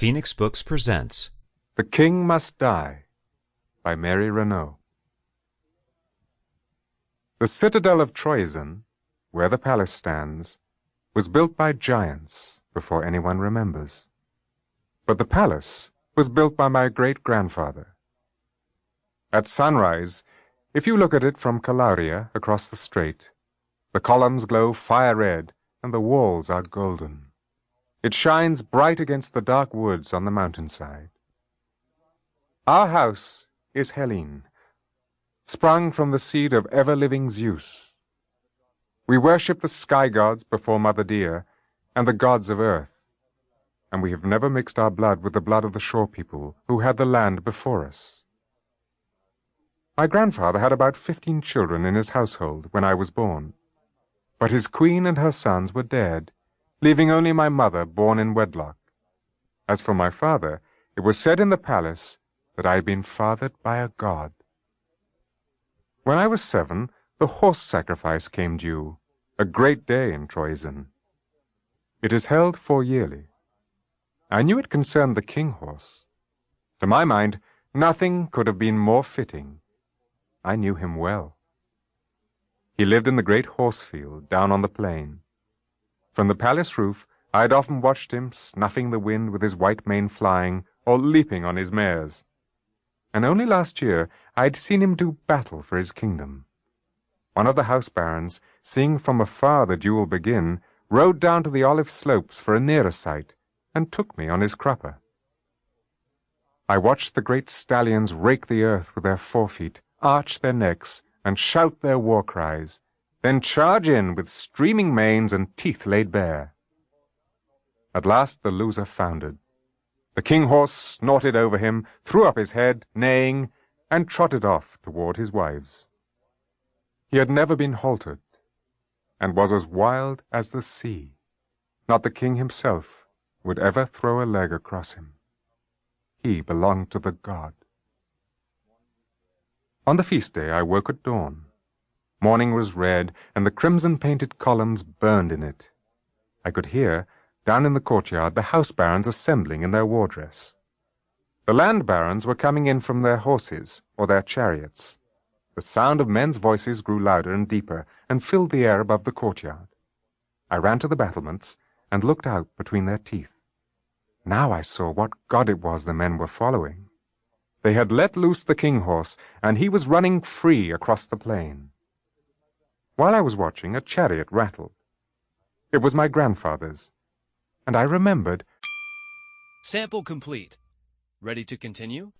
Phoenix Books presents The King Must Die by Mary Renault. The citadel of Troizen, where the palace stands, was built by giants before anyone remembers. But the palace was built by my great-grandfather. At sunrise, if you look at it from Calauria across the strait, the columns glow fire-red and the walls are golden. It shines bright against the dark woods on the mountainside. Our house is Hellene, sprung from the seed of ever-living Zeus. We worship the sky gods before Mother Dear and the gods of earth, and we have never mixed our blood with the blood of the shore people who had the land before us. My grandfather had about 15 children in his household when I was born, but his queen and her sons were dead, leaving only my mother born in wedlock. As for my father, it was said in the palace that I had been fathered by a god. When I was 7, the horse sacrifice came due, a great day in Troizen. It is held 4 yearly. I knew it concerned the king horse. To my mind, nothing could have been more fitting. I knew him well. He lived in the great horse field down on the plain. From the palace roof, I had often watched him snuffing the wind with his white mane flying, or leaping on his mares. And only last year I had seen him do battle for his kingdom. One of the house barons, seeing from afar the duel begin, rode down to the olive slopes for a nearer sight, and took me on his crupper. I watched the great stallions rake the earth with their forefeet, arch their necks, and shout their war cries, then charge in with streaming manes and teeth laid bare. At last the loser foundered. The king horse snorted over him, threw up his head, neighing, and trotted off toward his wives. He had never been haltered, and was as wild as the sea. Not the king himself would ever throw a leg across him. He belonged to the god. On the feast day I woke at dawn. Morning was red, and the crimson-painted columns burned in it. I could hear, down in the courtyard, the house barons assembling in their war dress. The land barons were coming in from their horses or their chariots. The sound of men's voices grew louder and deeper, and filled the air above the courtyard. I ran to the battlements, and looked out between their teeth. Now I saw what god it was the men were following. They had let loose the king horse, and he was running free across the plain. While I was watching, a chariot rattled. It was my grandfather's, and I remembered. Sample complete. Ready to continue?